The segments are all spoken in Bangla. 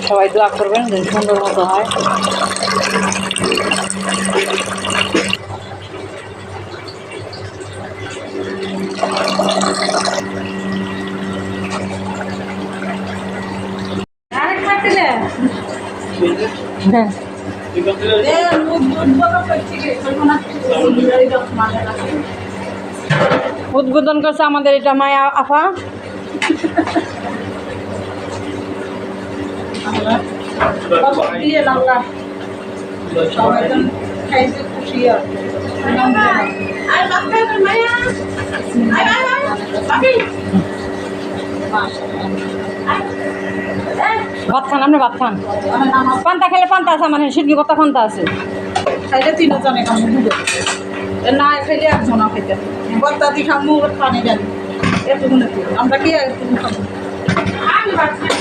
সবাই দোয়া করবেন যেন সুন্দর মতো হয়। হ্যাঁ উদ্বোধন করছে আমাদের এটা মায়া আফা। ভাত খান, আপনি ভাত খান। পান্তা খেলে পান্তা আছে, মানে সিডনি কত পান্তা আছে। খাইলে 3 জনে খামু দুধ না খাইলে 1 জন খাইতে বত্তা দি খামু পানি দেন এতগুলো আমরা কি এতগুলো খাবো। আমি ভাত খাই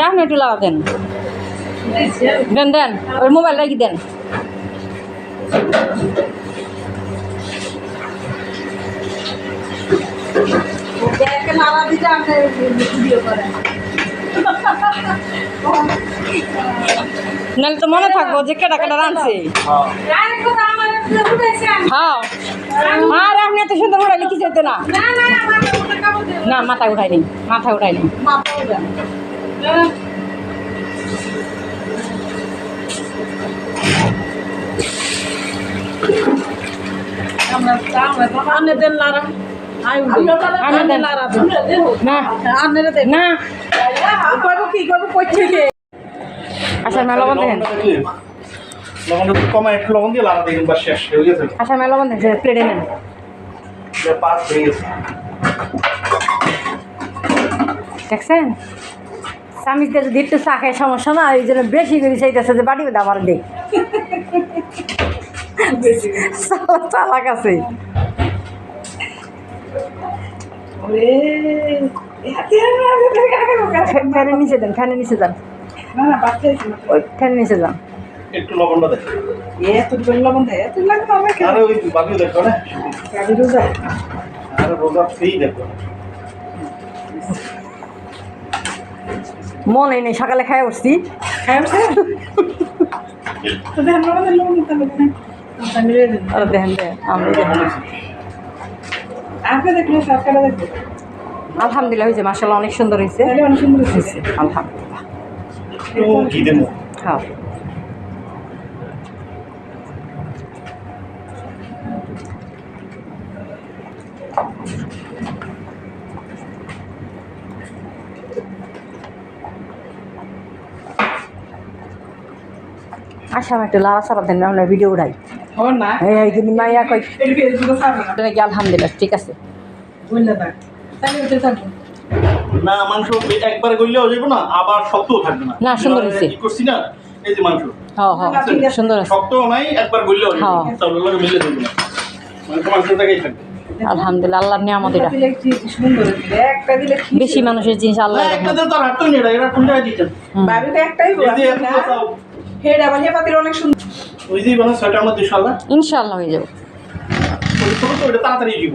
আপনি একটু লাগা দেন, দেন দেন ওই মোবাইল রাখি দেন। নাহলে তো মনে থাকবো যে কেটা কেটা রাঁধছে। হ্যাঁ আর আপনি এত সুন্দর উঠাইলে কি যেত না। না মাথায় উঠাই নি, মাথায় উঠাই নি। আচ্ছা মেলা বন্ধ দেখেন, আচ্ছা মেলা বন্ধ দেখেন, প্লেটে নেন। দেখছেন স্বামী যদি একটু চা খায় সমস্যা না, এই জন্য বেশি করে চাইতেছে যে বাড়ি বেঁধে আমার দেখ চালাক আছে। ফ্যানের নিচে দেন, ফ্যানের নিচে যান, ওই ফ্যানের নিচে যান। একটু লবণটা দেখো, এত লবণ দেয় এত লাগবে আমাকে। আরে ওই বাকিও দেখো না, আরে রোজা ফ্রি দেখো। মনে নেই সকালে খাই উঠছি, খাই উঠছে তো দেখেন আমাদের লবণ দিতে হবে না। দেখেন আমি আপনি দেখলে সরকারে দেখবে। আলহামদুলিল্লাহ হয়েছে, মাশাআল্লাহ অনেক সুন্দর হয়েছে, অনেক সুন্দর হয়েছে আলহামদুলিল্লাহ। হ্যাঁ আচ্ছা আমি একটু লাড়া চাপা দেন, আমরা ভিডিও উঠাই। এই কিন্তু মাইয়া কই নাকি আলহামদুলিল্লাহ ঠিক আছে। না মাংস একবার গইলেও যাবে না, আবার শক্তও থাকবে না। না সুন্দর হয়েছে, কি করছি না এই যে মাংস, হ্যাঁ হ্যাঁ সুন্দর আছে, শক্তও নাই, একবার গইলেও যাবে না, তাহলে লাগে মিলে যাবে না, মাংসটাকেই থাকবে। আলহামদুলিল্লাহ আল্লাহর নিয়ামত এটা। বেশি মানুষের জিনিস আল্লাহ একটা তো আর হাঁটতো না, এরা কোন জায়গায় দিতেন বাড়িতে একটাই হেড আবার হে পাতির অনেক সুন্দর। ওই যে বানা 6টার মধ্যে ইনশাআল্লাহ হয়ে যাবে। ছোট ছোট এটা তাড়াতাড়ি দিব,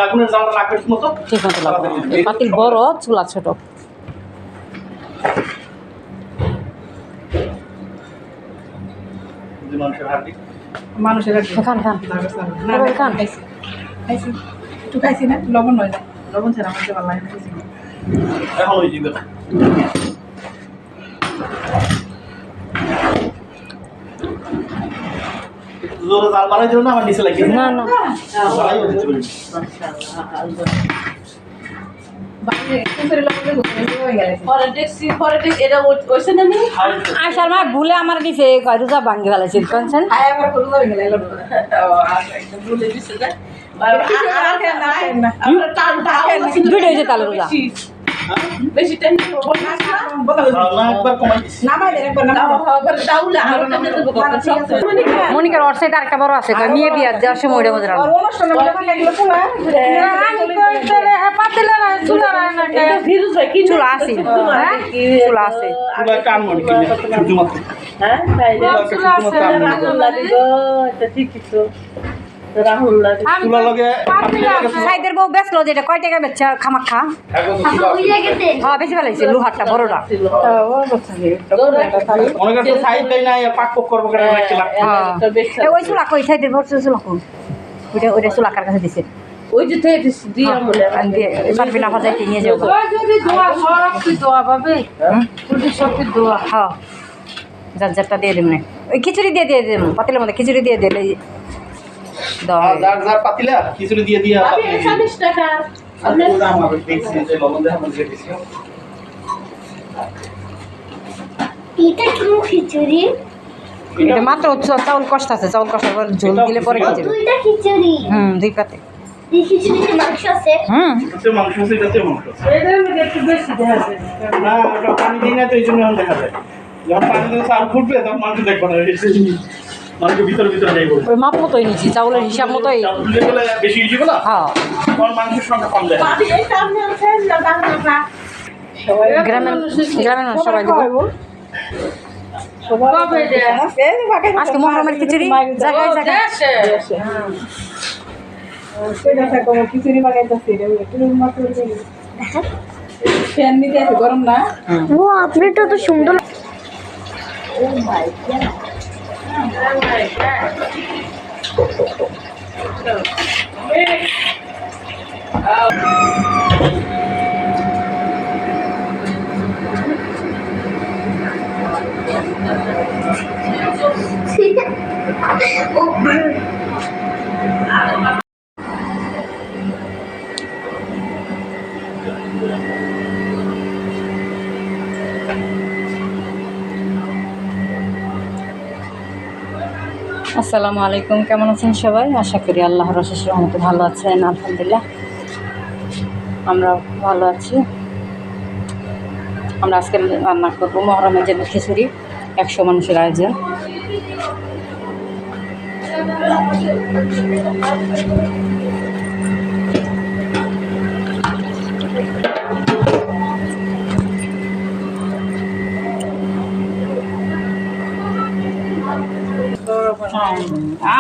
আগুনের জালটা লাগবে ঠিক মতো, ঠিক মতো লাগবে। পাতিল বড়, চুলা ছোট। মানুষের খান খান খান একটু খাইছি না, লবণ হয় না, লবণ ছাড়া আমাকে ভালো লাগে না। এখন ওই দিবে জোরে জাল বাড়াই দিও না, আমার নিচে লাগিয়ে না না পরে দেখছি এটা ওইসে না নি আসার মা ভুলে আমার দিছে কয় রোজা ভাঙ্গি ফেলাইছিল কনছেন ভুলে দিছে না ভিডিও হয়েছে তাহলে রোজা বেশি টেনশন না একবার কমাই দিছি মনিকার ওর সাইড আরেকটা বড় আছে কয় মেয়ে বিয়ার দেওয়ার সময় ওইটা মধ্যে চুলা আছে হ্যাঁ চুলা আছে পুরো কান মনে কিনে শুধুমাত্র তুলা লগে সাইদের বউ বেচলো যেটা কয় টাকা বেচছে খামাখা হ্যাঁ বেশি ফেলাইছে লোহারটা বড়টা মনে করছে সাইড দেয় না পাক পক করবো কেন একটা লাখ হ্যাঁ ওই চুলা কই সাইদের বড় চুলা কই ওইটা চুলা কার কাছে দিছে ওই যে দিয়া মনে পারবি না ফাজাইতে নিয়ে যাবো হ্যাঁ যার দিয়ে দেব না ওই খিচুড়ি দিয়ে দেবো পাতিলের মধ্যে খিচুড়ি দিয়ে দিলে দেওয়া হবে। যার যার পাতিলা খিচুড়ি দিয়ে দিয়া পাতিলে 40 টাকা আমার দেখছি যে লবণ দেওয়া মধ্যে দিছি এটা কি খিচুড়ি? এটা মাত্র চাউল কষ্ট আছে চাউল কষ্ট ঝোল দিলে পরে খিচুড়ি দুইটা খিচুড়ি। দুই পাতে এই খিচুড়িতে মাংস আছে? এটাতে মাংস আছে এটাতে মাংস আছে এটার মধ্যে একটু বেশি দেখা যায় না ওটা পানি দিই না তো এই জন্য এখন দেখা যায় যখন পানি দিয়ে চাল ফুটবে তখন মাংস দেখবো না মাংস ভিতরে ভিতরে যাই বলবে ওই মাপ মতোই নিচ্ছি চাউলের হিসাব মতোই চাল ফুটলে গেলে বেশি হয়ে যাবে না হ্যাঁ তখন মাংসের সংখ্যা কম দেয় গ্রামের মানুষ সবাই দিব আজকে মহরমের খিচুড়ি জায়গায় জায়গায় গরম না ও আপনিটা তো সুন্দর। আসসালামু আলাইকুম কেমন আছেন সবাই আশা করি আল্লাহর অশেষ রহমতে ভালো আছেন আলহামদুলিল্লাহ আমরা ভালো আছি আমরা আজকে রান্না করবো মহরমের জন্য খিচুড়ি 100 মানুষের আয়োজন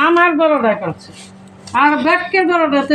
আমার বড়টা করছে আর ব্যাগকে বড়টা তো